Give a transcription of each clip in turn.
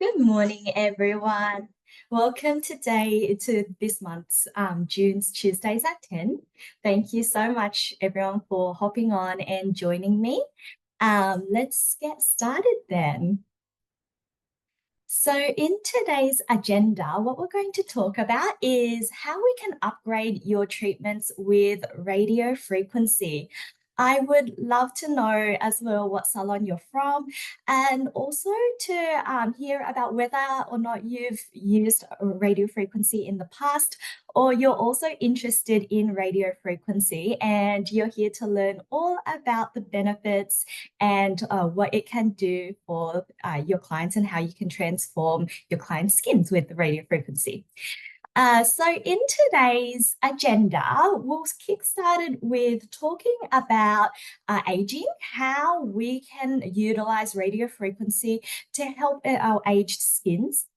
Good morning, everyone. Welcome today to this month's June's Tuesdays at 10. Thank you so much, everyone, for hopping on and joining me. Let's get started then. So, in today's agenda, what we're going to talk about is how we can upgrade your treatments with radio frequency. I would love to know as well what salon you're from, and also to hear about whether or not you've used radio frequency in the past, or you're also interested in radio frequency and you're here to learn all about the benefits and what it can do for your clients and how you can transform your clients' skins with the radio frequency. So in today's agenda, we'll kick started with talking about aging, how we can utilize radio frequency to help our aged skins,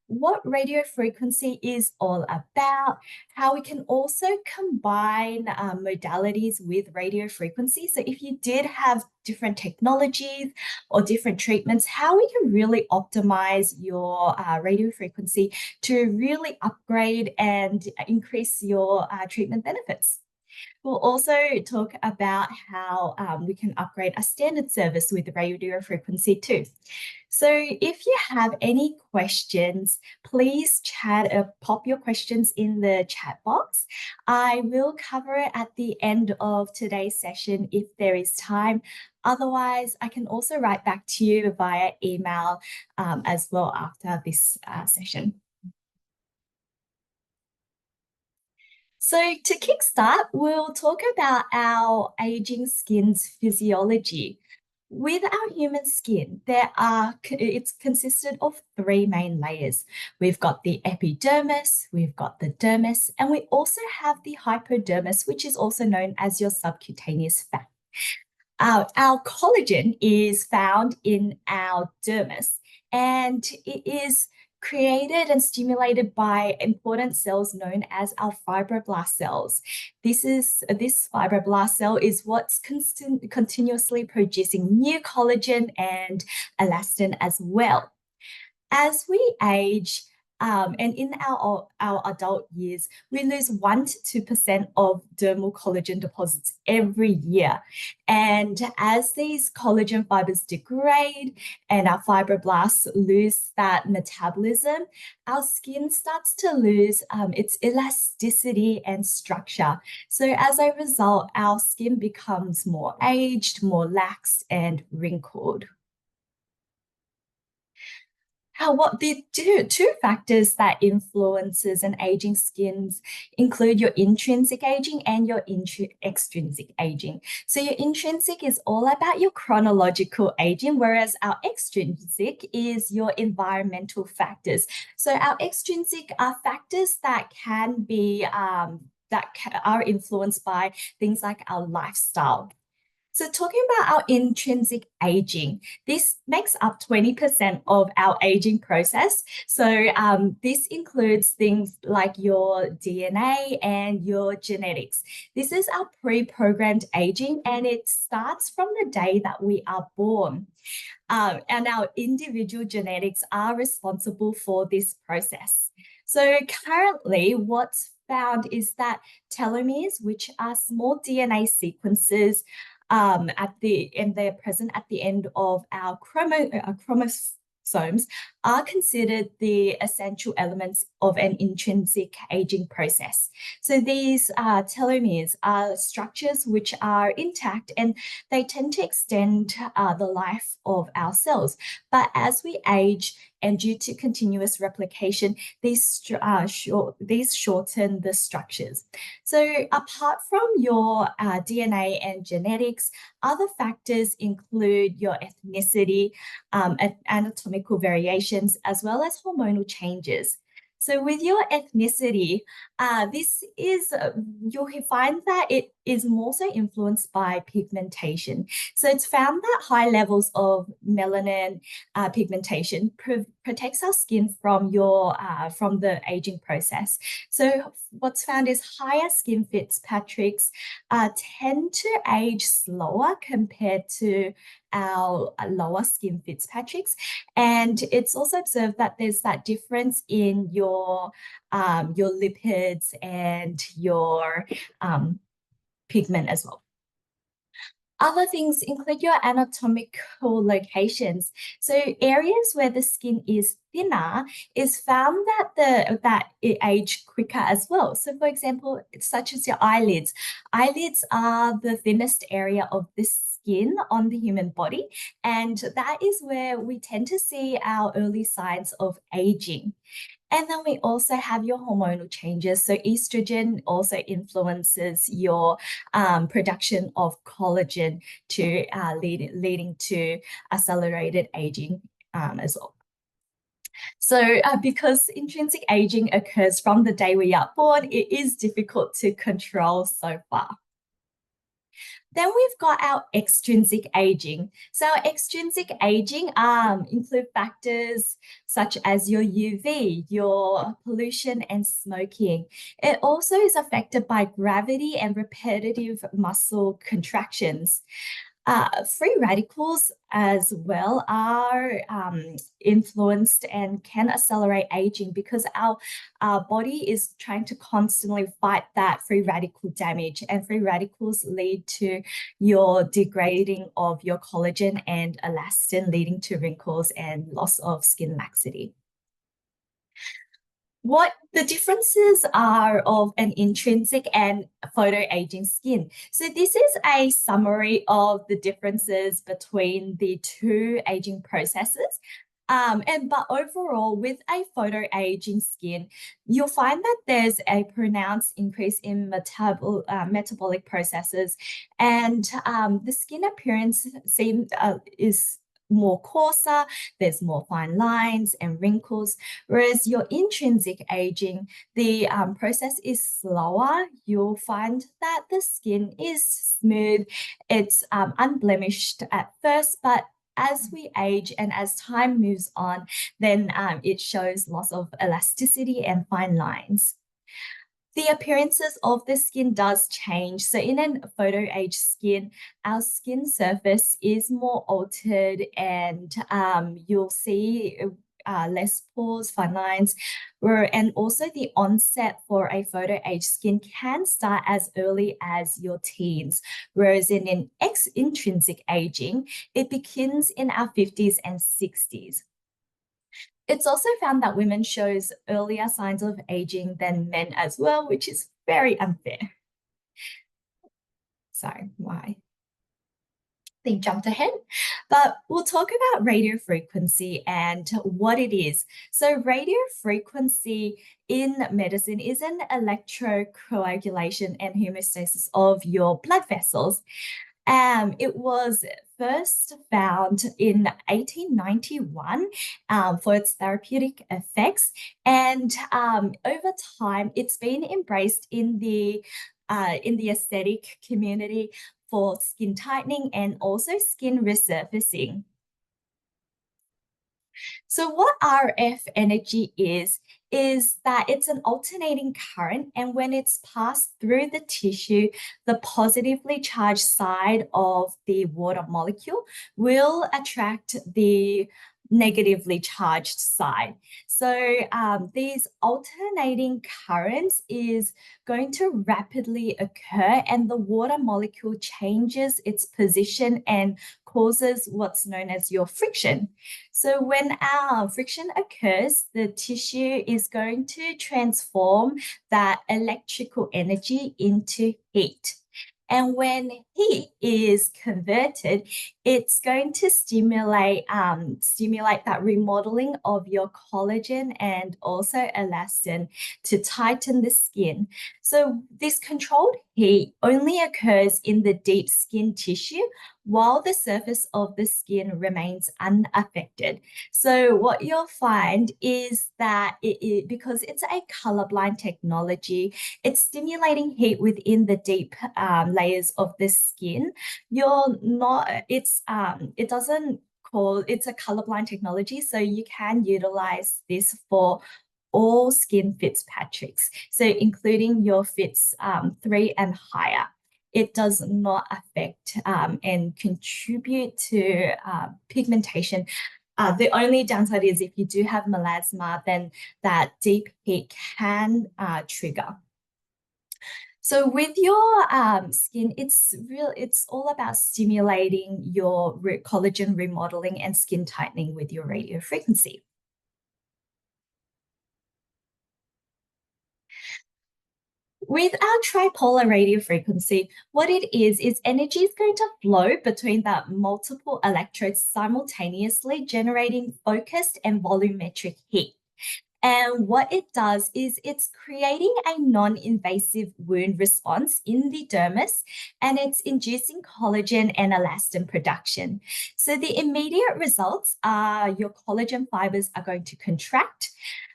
what radio frequency is all about, how we can also combine modalities with radio frequency. So if you did have different technologies or different treatments, how we can really optimize your radio frequency to really upgrade and increase your treatment benefits. We'll also talk about how we can upgrade a standard service with radio frequency too. So if you have any questions, please pop your questions in the chat box. I will cover it at the end of today's session if there is time. Otherwise, I can also write back to you via email as well after this session. So to kickstart, we'll talk about our aging skin's physiology. With our human skin, it's consisted of three main layers. We've got the epidermis, we've got the dermis, and we also have the hypodermis, which is also known as your subcutaneous fat. Our collagen is found in our dermis, and it is created and stimulated by important cells known as our fibroblast cells. This fibroblast cell is what's continuously producing new collagen and elastin as well. As we age, and in our adult years, we lose 1 to 2% of dermal collagen deposits every year. And as these collagen fibers degrade and our fibroblasts lose that metabolism, our skin starts to lose its elasticity and structure. So as a result, our skin becomes more aged, more lax, and wrinkled. What the two factors that influences an aging skins include your intrinsic aging and your extrinsic aging. So your intrinsic is all about your chronological aging, whereas our extrinsic is your environmental factors. So our extrinsic are factors that can be are influenced by things like our lifestyle. So talking about our intrinsic aging, this makes up 20% of our aging process. So this includes things like your DNA and your genetics. This is our pre-programmed aging, and it starts from the day that we are born. And our individual genetics are responsible for this process. So currently, what's found is that telomeres, which are small DNA sequences, they're present at the end of our chromosomes, are considered the essential elements of an intrinsic aging process. So these telomeres are structures which are intact, and they tend to extend the life of our cells. But as we age, and due to continuous replication, these shorten the structures. So apart from your DNA and genetics, other factors include your ethnicity, anatomical variations, as well as hormonal changes. So with your ethnicity, you'll find that is more so influenced by pigmentation. So it's found that high levels of melanin pigmentation protects our skin from the aging process. So what's found is higher skin Fitzpatricks tend to age slower compared to our lower skin Fitzpatricks. And it's also observed that there's that difference in your lipids and your pigment as well. Other things include your anatomical locations. So areas where the skin is thinner is found that it age quicker as well. So for example, such as your eyelids. Eyelids are the thinnest area of the skin on the human body, and that is where we tend to see our early signs of aging. And then we also have your hormonal changes. So estrogen also influences your production of collagen to leading to accelerated aging as well. So because intrinsic aging occurs from the day we are born, it is difficult to control so far. Then we've got our extrinsic aging. So our extrinsic aging include factors such as your UV, your pollution and smoking. It also is affected by gravity and repetitive muscle contractions. Free radicals as well are influenced and can accelerate aging because our body is trying to constantly fight that free radical damage, and free radicals lead to your degrading of your collagen and elastin, leading to wrinkles and loss of skin laxity. What the differences are of an intrinsic and photoaging skin. So this is a summary of the differences between the two aging processes. But overall, with a photoaging skin, you'll find that there's a pronounced increase in metabolic processes, and the skin appearance is more coarser, there's more fine lines and wrinkles, whereas your intrinsic aging, the process is slower. You'll find that the skin is smooth, it's unblemished at first, but as we age and as time moves on, then it shows loss of elasticity and fine lines. The appearances of the skin does change. So in a photo-age skin, our skin surface is more altered, and you'll see less pores, fine lines, and also the onset for a photo-age skin can start as early as your teens, whereas in an intrinsic aging, it begins in our 50s and 60s. It's also found that women shows earlier signs of aging than men as well, which is very unfair. Sorry, why? They jumped ahead. But we'll talk about radio frequency and what it is. So radio frequency in medicine is an electrocoagulation and homeostasis of your blood vessels. It was first found in 1891 for its therapeutic effects, and over time, it's been embraced in the aesthetic community for skin tightening and also skin resurfacing. So what RF energy is that it's an alternating current, and when it's passed through the tissue, the positively charged side of the water molecule will attract the negatively charged side. So these alternating currents is going to rapidly occur, and the water molecule changes its position and causes what's known as your friction. So when our friction occurs, the tissue is going to transform that electrical energy into heat. And when heat is converted, it's going to stimulate that remodeling of your collagen and also elastin to tighten the skin. So this controlled heat only occurs in the deep skin tissue while the surface of the skin remains unaffected. So what you'll find is that because it's a colorblind technology, it's stimulating heat within the deep layers of the skin. You're not, it doesn't call, it's a colorblind technology, so you can utilize this for all skin Fitzpatricks, so including your Fitz 3 and higher. It does not affect and contribute to pigmentation. The only downside is if you do have melasma, then that deep heat can trigger. So with your skin, it's all about stimulating your collagen remodeling and skin tightening with your radio frequency. With our tripolar radio frequency, what it is energy is going to flow between the multiple electrodes simultaneously, generating focused and volumetric heat. And what it does is it's creating a non-invasive wound response in the dermis, and it's inducing collagen and elastin production. So the immediate results are your collagen fibers are going to contract,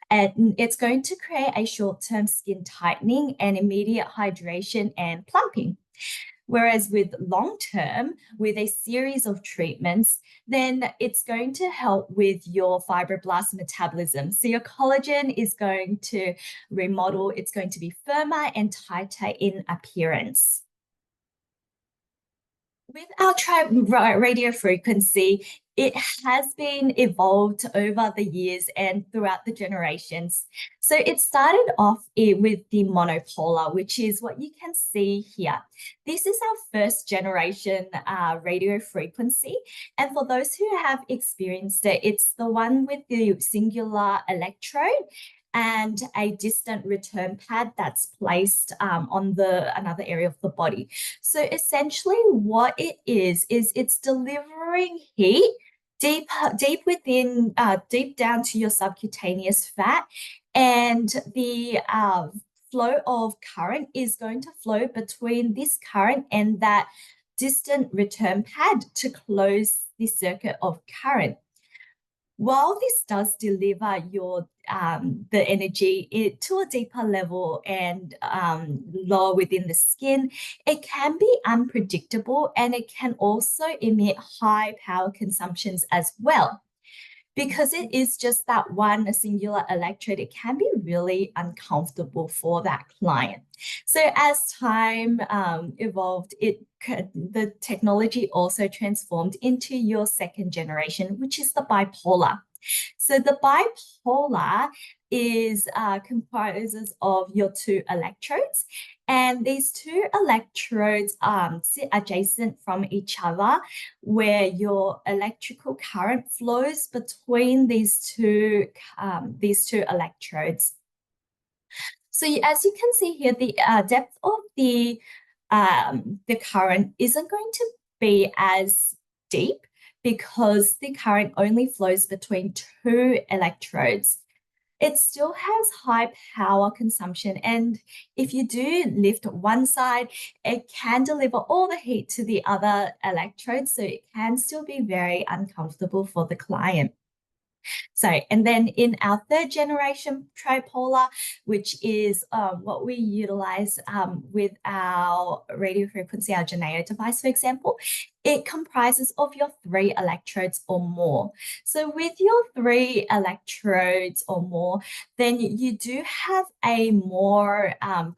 and it's going to create a short-term skin tightening and immediate hydration and plumping. Whereas with long term, with a series of treatments, then it's going to help with your fibroblast metabolism. So your collagen is going to remodel, it's going to be firmer and tighter in appearance. With our radio frequency, it has been evolved over the years and throughout the generations. So it started off with the monopolar, which is what you can see here. This is our first generation radio frequency. And for those who have experienced it, it's the one with the singular electrode and a distant return pad that's placed on another area of the body. So essentially what it is it's delivering heat deep within, deep down to your subcutaneous fat, and the flow of current is going to flow between this current and that distant return pad to close the circuit of current. While this does deliver your the energy to a deeper level and lower within the skin, it can be unpredictable, and it can also emit high power consumptions as well. Because it is just that one singular electrode, it can be really uncomfortable for that client. So as time evolved, the technology also transformed into your second generation, which is the bipolar. So the bipolar is comprises of your two electrodes, and these two electrodes sit adjacent from each other, where your electrical current flows between these two electrodes. So as you can see here, the depth of the current isn't going to be as deep because the current only flows between two electrodes. It still has high power consumption, and if you do lift one side, it can deliver all the heat to the other electrodes, so it can still be very uncomfortable for the client. So, and then in our third generation tripolar, which is what we utilize with our radio frequency, our Geneo device, for example, it comprises of your three electrodes or more. So with your three electrodes or more, then you do have a more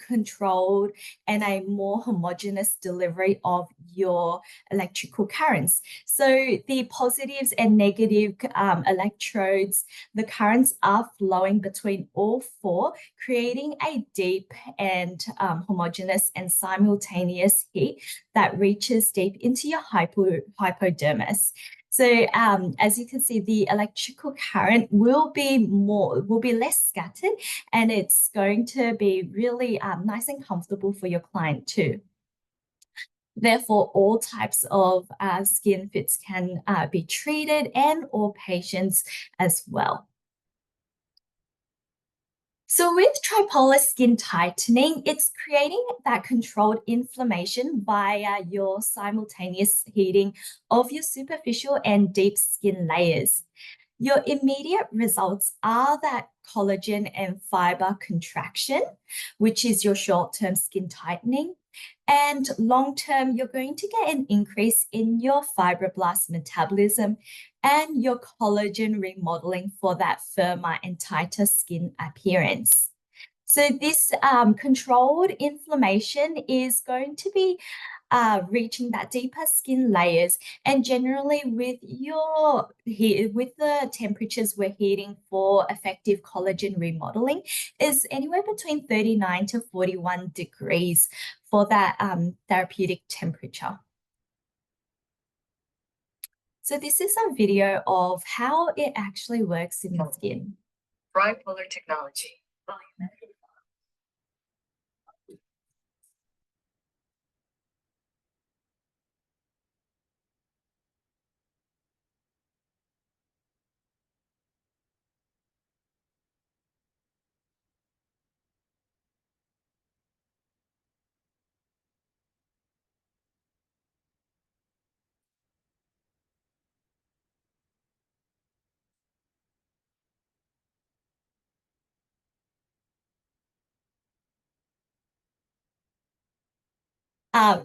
controlled and a more homogeneous delivery of your electrical currents. So the positives and negative electrodes, the currents are flowing between all four, creating a deep and homogeneous and simultaneous heat that reaches deep into your hypodermis. So as you can see, the electrical current will be less scattered, and it's going to be really nice and comfortable for your client too. Therefore, all types of skin fits can be treated, and all patients as well. So with tripolar skin tightening, it's creating that controlled inflammation via your simultaneous heating of your superficial and deep skin layers. Your immediate results are that collagen and fiber contraction, which is your short-term skin tightening. And long-term, you're going to get an increase in your fibroblast metabolism and your collagen remodeling for that firmer and tighter skin appearance. So this controlled inflammation is going to be reaching that deeper skin layers, and generally with with the temperatures we're heating for effective collagen remodeling is anywhere between 39 to 41 degrees for that therapeutic temperature. So this is a video of how it actually works in the skin. Tripolar technology.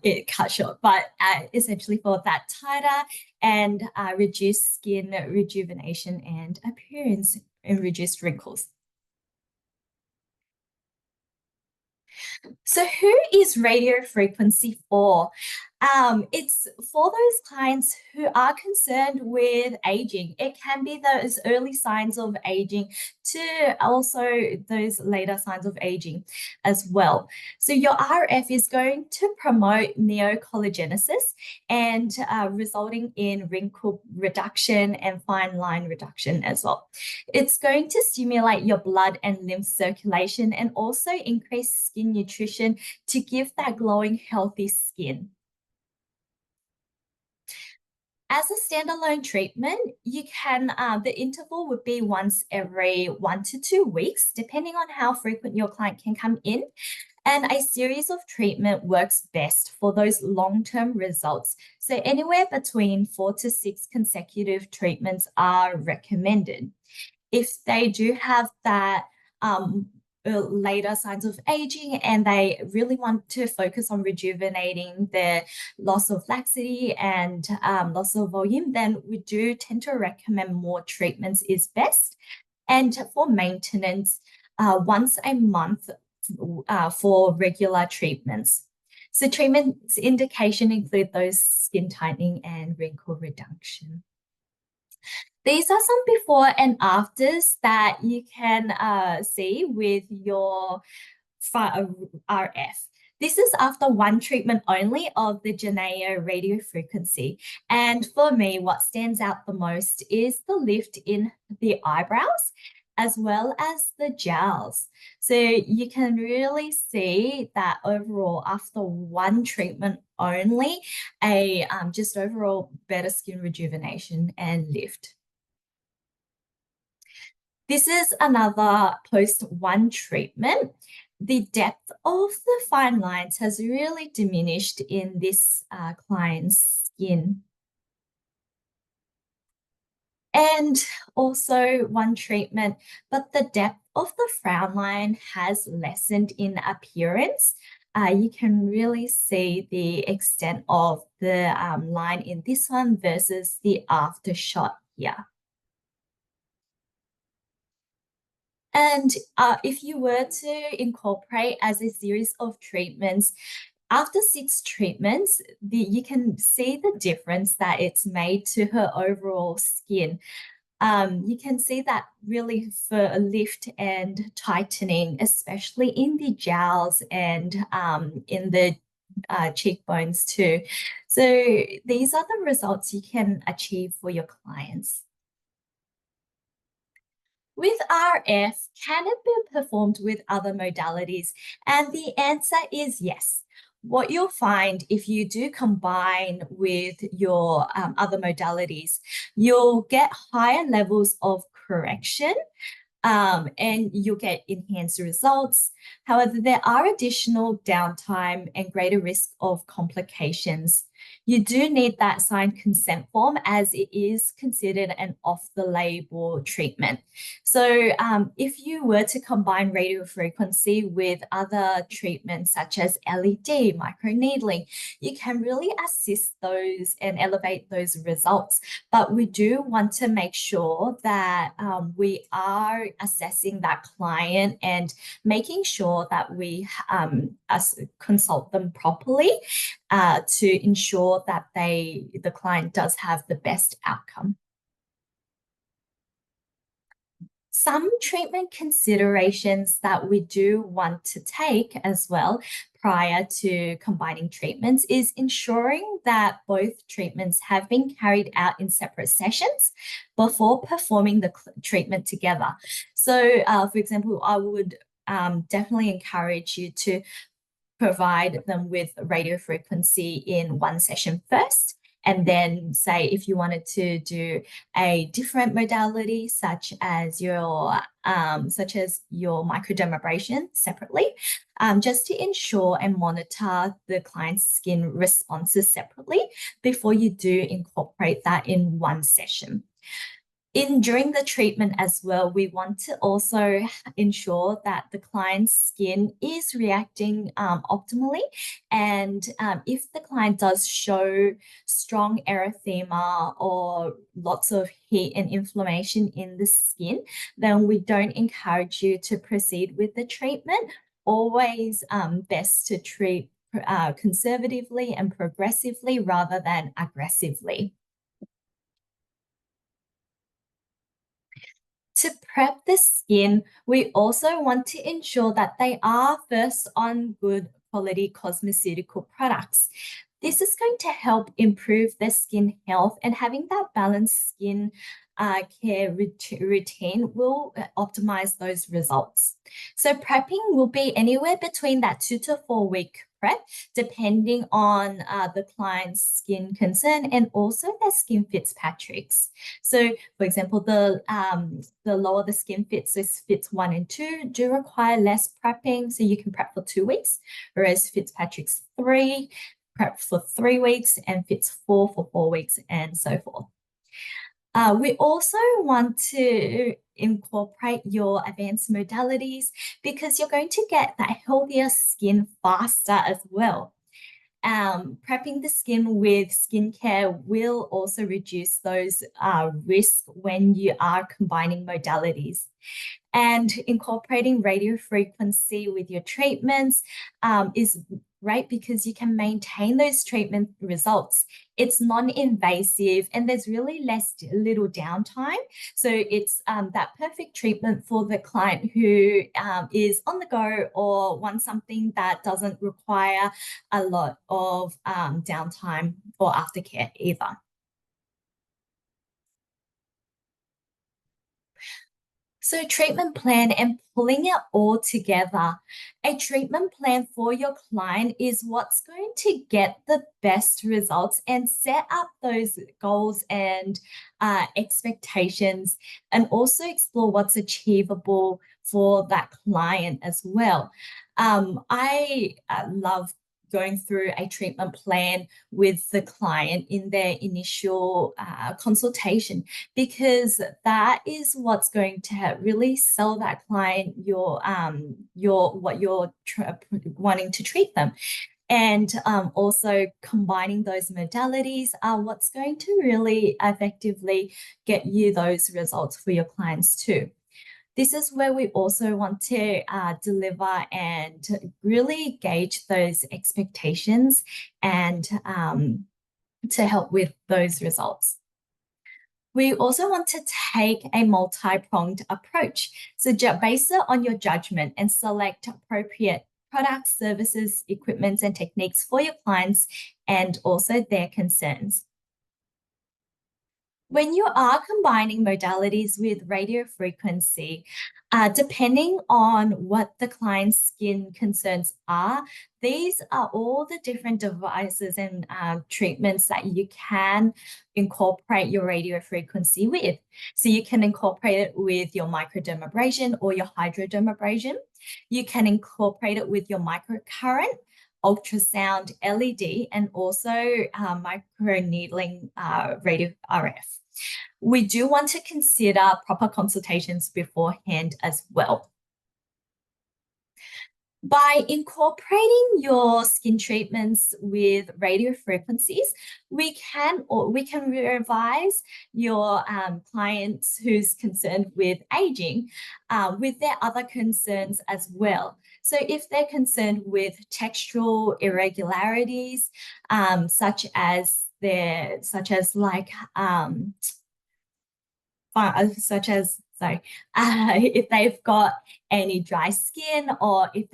It cut short, but essentially for that tighter and reduced skin rejuvenation and appearance and reduced wrinkles. So who is radio frequency for? It's for those clients who are concerned with aging. It can be those early signs of aging to also those later signs of aging as well. So your RF is going to promote neocollagenesis and resulting in wrinkle reduction and fine line reduction as well. It's going to stimulate your blood and lymph circulation and also increase skin nutrition to give that glowing, healthy skin. As a standalone treatment, you can, the interval would be once every 1 to 2 weeks, depending on how frequent your client can come in. And a series of treatment works best for those long-term results. So anywhere between 4 to 6 consecutive treatments are recommended. If they do have that later signs of aging and they really want to focus on rejuvenating their loss of laxity and loss of volume, then we do tend to recommend more treatments is best. And for maintenance, once a month for regular treatments. So treatments indication include those skin tightening and wrinkle reduction. These are some before and afters that you can see with your RF. This is after one treatment only of the Geneo radio frequency. And for me, what stands out the most is the lift in the eyebrows as well as the jowls. So you can really see that overall after one treatment only, a just overall better skin rejuvenation and lift. This is another post-one treatment. The depth of the fine lines has really diminished in this client's skin. And also one treatment, but the depth of the frown line has lessened in appearance. You can really see the extent of the line in this one versus the after shot here. And if you were to incorporate as a series of treatments, after 6 treatments, you can see the difference that it's made to her overall skin. You can see that really for a lift and tightening, especially in the jowls and in the cheekbones too. So these are the results you can achieve for your clients. With RF, can it be performed with other modalities? And the answer is yes. what you'll find if you do combine with your other modalities, you'll get higher levels of correction, and you'll get enhanced results. However, there are additional downtime and greater risk of complications. You do need that signed consent form as it is considered an off-the-label treatment. So if you were to combine radiofrequency with other treatments such as LED, microneedling, you can really assist those and elevate those results. But we do want to make sure that we are assessing that client and making sure that we consult them properly to ensure that the client does have the best outcome. Some treatment considerations that we do want to take as well prior to combining treatments is ensuring that both treatments have been carried out in separate sessions before performing the treatment together. So, for example, I would definitely encourage you to provide them with radio frequency in one session first. And then say if you wanted to do a different modality, such as your microdermabrasion separately, just to ensure and monitor the client's skin responses separately before you do incorporate that in one session. During the treatment as well, we want to also ensure that the client's skin is reacting optimally. And if the client does show strong erythema or lots of heat and inflammation in the skin, then we don't encourage you to proceed with the treatment. Always best to treat conservatively and progressively rather than aggressively. To prep the skin, we also want to ensure that they are first on good quality cosmeceutical products. This is going to help improve their skin health, and having that balanced skin care routine will optimize those results. So prepping will be anywhere between that 2 to 4 week prep, depending on the client's skin concern and also their skin Fitzpatrick's. So, for example, the lower the skin fits, so fits 1 and 2 do require less prepping, so you can prep for 2 weeks, whereas Fitzpatrick's 3 prep for 3 weeks and fits 4 for 4 weeks, and so forth. We also want to incorporate your advanced modalities because you're going to get that healthier skin faster as well. Prepping the skin with skincare will also reduce those risks when you are combining modalities. And incorporating radio frequency with your treatments is great because you can maintain those treatment results. It's non-invasive and there's really little downtime. So it's that perfect treatment for the client who is on the go or wants something that doesn't require a lot of downtime or aftercare either. So treatment plan and pulling it all together. A treatment plan for your client is what's going to get the best results and set up those goals and expectations, and also explore what's achievable for that client as well. I love going through a treatment plan with the client in their initial consultation, because that is what's going to really sell that client what you're wanting to treat them. And also combining those modalities are what's going to really effectively get you those results for your clients too. This is where we also want to deliver and really gauge those expectations and to help with those results. We also want to take a multi-pronged approach. So base it on your judgment and select appropriate products, services, equipment, and techniques for your clients and also their concerns. When you are combining modalities with radio frequency, depending on what the client's skin concerns are, these are all the different devices and treatments that you can incorporate your radio frequency with. So you can incorporate it with your microdermabrasion or your hydrodermabrasion. You can incorporate it with your microcurrent, ultrasound, LED, and also microneedling radio RF. We do want to consider proper consultations beforehand as well. By incorporating your skin treatments with radio frequencies, we can revise your clients who's concerned with aging with their other concerns as well. So if they're concerned with textural irregularities, such as if they've got any dry skin, or if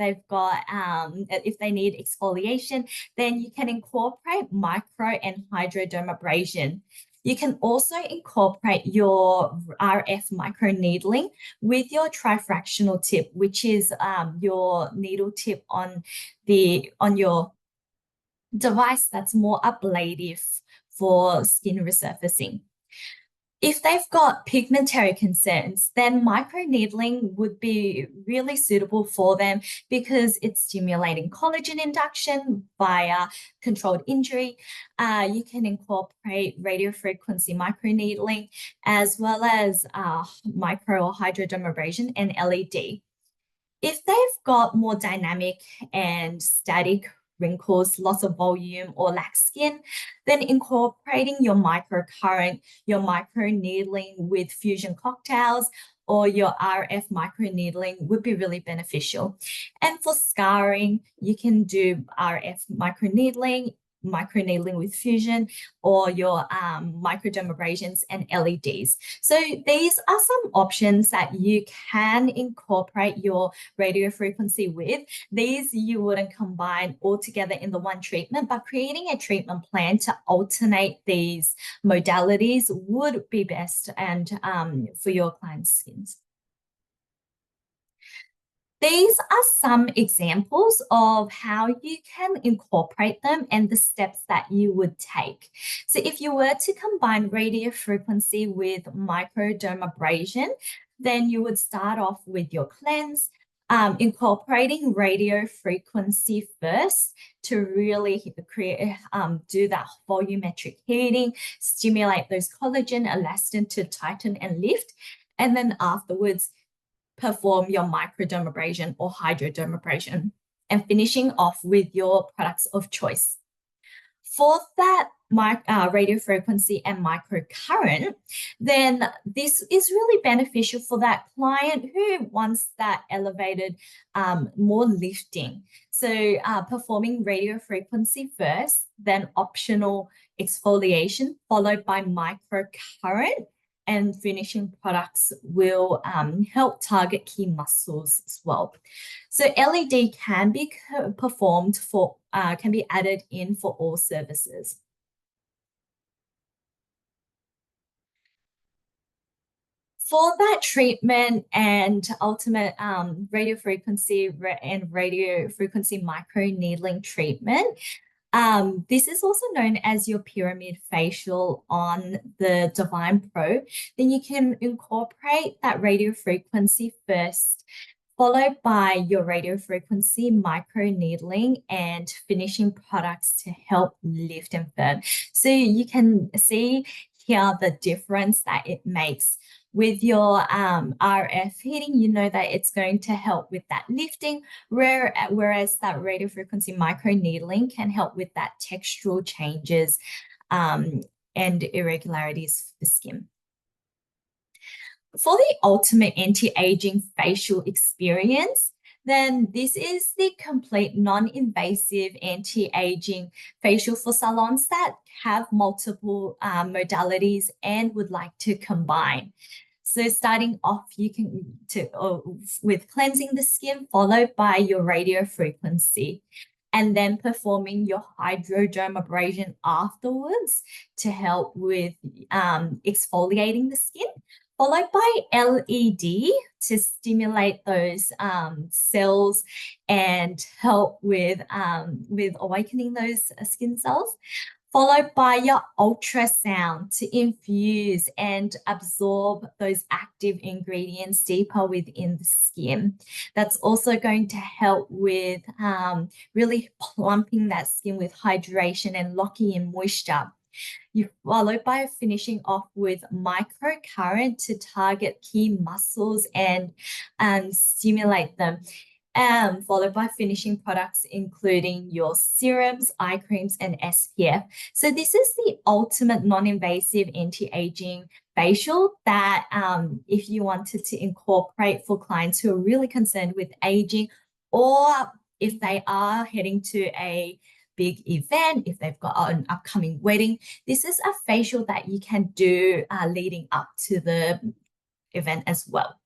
they need exfoliation, then you can incorporate micro and hydrodermabrasion. You can also incorporate your RF microneedling with your trifractional tip, which is your needle tip on your device that's more ablative for skin resurfacing. If they've got pigmentary concerns, then microneedling would be really suitable for them because it's stimulating collagen induction via controlled injury. You can incorporate radiofrequency microneedling as well as micro or hydrodermabrasion and LED. If they've got more dynamic and static wrinkles, loss of volume, or lack skin, then incorporating your microcurrent, your microneedling with fusion cocktails, or your RF microneedling would be really beneficial. And for scarring, you can do RF microneedling with fusion, or your microdermabrasions and LEDs. So these are some options that you can incorporate your radio frequency with. These you wouldn't combine all together in the one treatment, but creating a treatment plan to alternate these modalities would be best and for your client's skins. These are some examples of how you can incorporate them and the steps that you would take. So if you were to combine radiofrequency with microdermabrasion, then you would start off with your cleanse, incorporating radio frequency first to really do that volumetric heating, stimulate those collagen, elastin to tighten and lift, and then afterwards perform your microdermabrasion or hydrodermabrasion, and finishing off with your products of choice. For that radio frequency and microcurrent, then this is really beneficial for that client who wants that elevated, more lifting. So performing radio frequency first, then optional exfoliation, followed by microcurrent, and finishing products will help target key muscles as well. So LED can be performed for, can be added in for all services. For that treatment and ultimate radio frequency microneedling treatment, this is also known as your pyramid facial on the Divine Pro. Then you can incorporate that radio frequency first, followed by your radio frequency microneedling and finishing products to help lift and firm. So you can see here the difference that it makes. With your RF heating, you know that it's going to help with that lifting, whereas that radio frequency microneedling can help with that textural changes and irregularities for the skin. For the ultimate anti-aging facial experience, then this is the complete non-invasive anti-aging facial for salons that have multiple modalities and would like to combine. So starting off, you can with cleansing the skin, followed by your radio frequency. and then performing your hydrodermabrasion afterwards to help with exfoliating the skin, followed by LED to stimulate those cells and help with awakening those skin cells, followed by your ultrasound to infuse and absorb those active ingredients deeper within the skin. That's also going to help with really plumping that skin with hydration and locking in moisture. You followed by finishing off with microcurrent to target key muscles and stimulate them, followed by finishing products including your serums, eye creams, and SPF. So this is the ultimate non-invasive anti-aging facial that if you wanted to incorporate for clients who are really concerned with aging, or if they are heading to a big event, if they've got an upcoming wedding, this is a facial that you can do leading up to the event as well.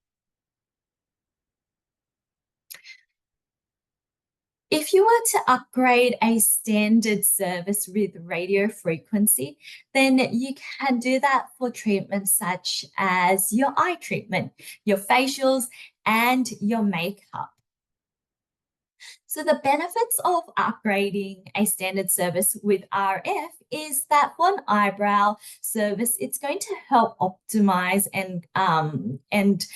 If you were to upgrade a standard service with radio frequency, then you can do that for treatments such as your eye treatment, your facials, and your makeup. So the benefits of upgrading a standard service with RF is that for an eyebrow service, it's going to help optimize and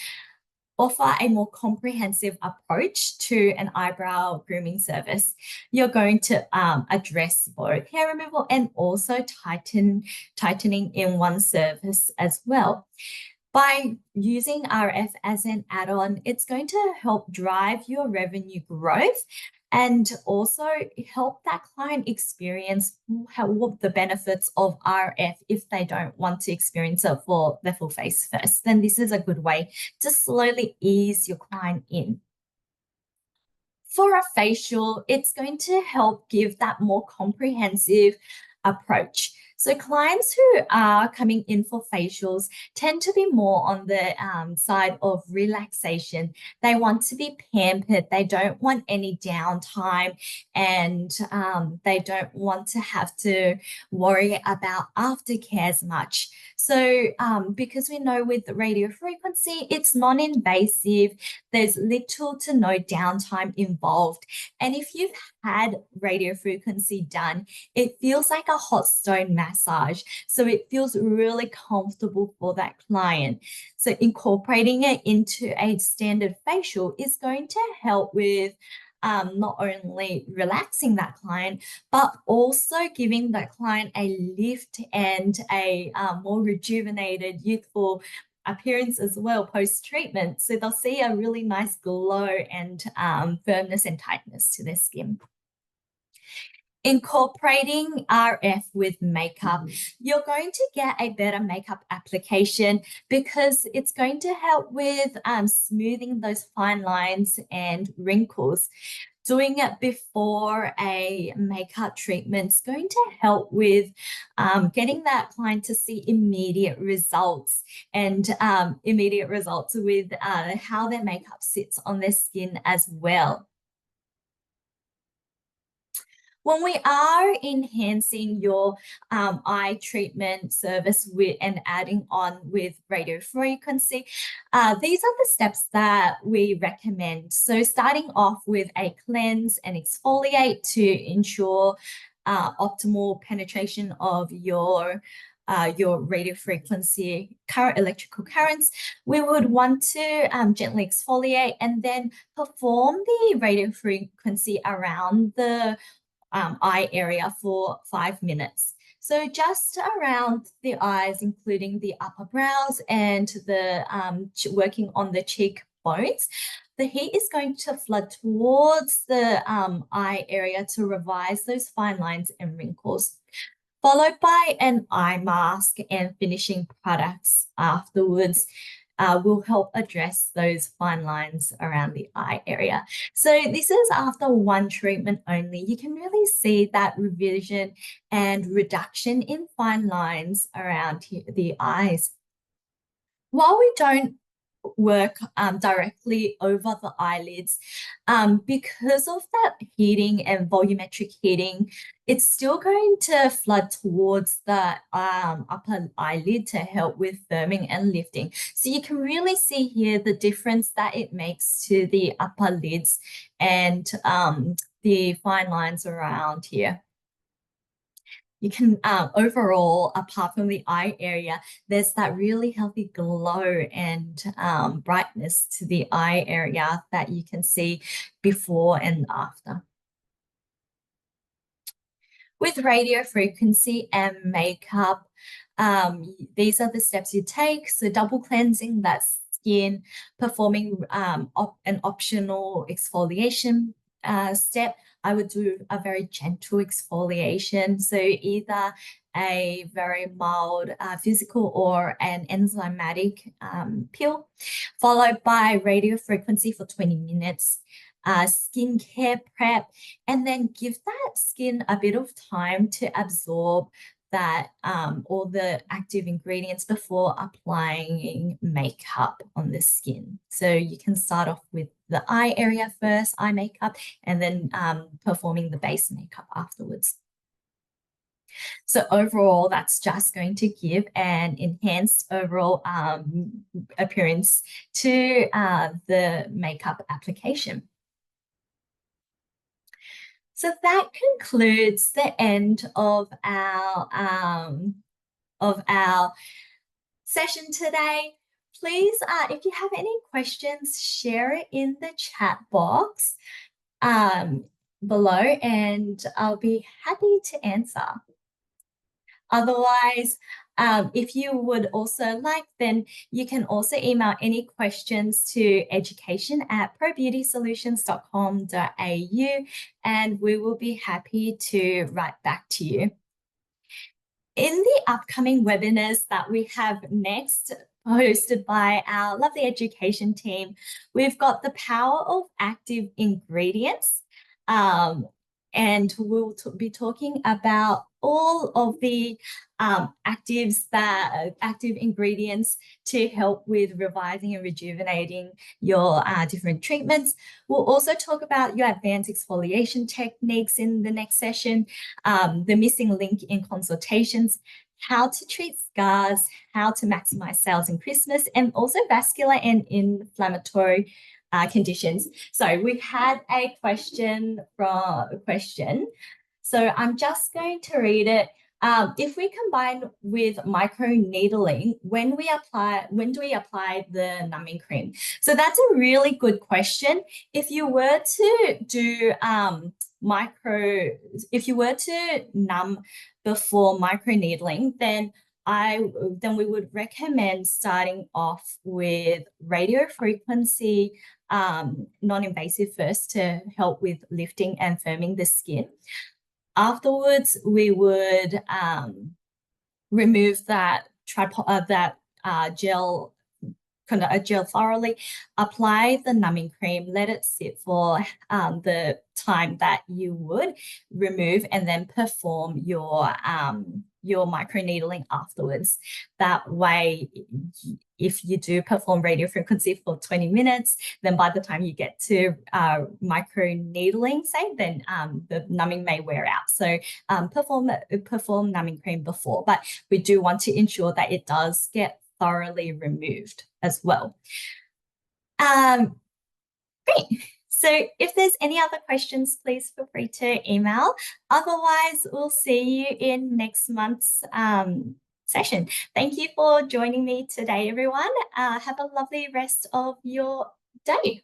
offer a more comprehensive approach to an eyebrow grooming service. You're going to address both hair removal and also tightening in one service as well. By using RF as an add-on, it's going to help drive your revenue growth and also help that client experience the benefits of RF if they don't want to experience it for their full face first. Then this is a good way to slowly ease your client in. For a facial, it's going to help give that more comprehensive approach. So clients who are coming in for facials tend to be more on the side of relaxation. They want to be pampered. They don't want any downtime, and they don't want to have to worry about aftercare as much. So because we know with radio frequency, it's non-invasive, there's little to no downtime involved. And if you've had radio frequency done, it feels like a hot stone massage. So it feels really comfortable for that client. So incorporating it into a standard facial is going to help with not only relaxing that client, but also giving that client a lift and a more rejuvenated, youthful appearance as well post-treatment. So they'll see a really nice glow and firmness and tightness to their skin. Incorporating RF with makeup, you're going to get a better makeup application because it's going to help with smoothing those fine lines and wrinkles. Doing it before a makeup treatment is going to help with getting that client to see immediate results and immediate results with how their makeup sits on their skin as well. When we are enhancing your eye treatment service and adding on with radio frequency, these are the steps that we recommend. So starting off with a cleanse and exfoliate to ensure optimal penetration of your radio frequency electrical currents, we would want to gently exfoliate and then perform the radio frequency around the eye area for 5 minutes. So just around the eyes, including the upper brows and the working on the cheek bones. The heat is going to flood towards the eye area to revise those fine lines and wrinkles, followed by an eye mask and finishing products afterwards. Will help address those fine lines around the eye area. So this is after one treatment only. You can really see that revision and reduction in fine lines around the eyes. While we don't work directly over the eyelids. Because of that heating and volumetric heating, it's still going to flood towards the upper eyelid to help with firming and lifting. So you can really see here the difference that it makes to the upper lids and the fine lines around here. You can overall, apart from the eye area, there's that really healthy glow and brightness to the eye area that you can see before and after. With radio frequency and makeup, these are the steps you take. So double cleansing that skin, performing an optional exfoliation step. I would do a very gentle exfoliation. So either a very mild physical or an enzymatic peel, followed by radio frequency for 20 minutes, skincare prep, and then give that skin a bit of time to absorb that all the active ingredients before applying makeup on the skin. So you can start off with the eye area first, eye makeup, and then performing the base makeup afterwards. So overall, that's just going to give an enhanced overall appearance to the makeup application. So that concludes the end of our session today. Please, if you have any questions, share it in the chat box below, and I'll be happy to answer. Otherwise, if you would also like, then you can also email any questions to education@probeautysolutions.com.au, and we will be happy to write back to you. In the upcoming webinars that we have next, hosted by our lovely education team, we've got the power of active ingredients. And we'll be talking about all of the active ingredients to help with revising and rejuvenating your different treatments. We'll also talk about your advanced exfoliation techniques in the next session, the missing link in consultations, how to treat scars, how to maximize sales in Christmas, and also vascular and inflammatory conditions. So we had a question. So I'm just going to read it. If we combine with microneedling, when do we apply the numbing cream? So that's a really good question. If you were to do if you were to numb before microneedling, then we would recommend starting off with radio frequency non-invasive first to help with lifting and firming the skin. Afterwards, we would remove that gel thoroughly, apply the numbing cream, let it sit for the time that you would remove, and then perform your microneedling afterwards. That way, if you do perform radio frequency for 20 minutes, then by the time you get to microneedling, say, then the numbing may wear out. So perform numbing cream before, but we do want to ensure that it does get thoroughly removed as well. Great. So if there's any other questions, please feel free to email. Otherwise, we'll see you in next month's session. Thank you for joining me today, everyone. Have a lovely rest of your day.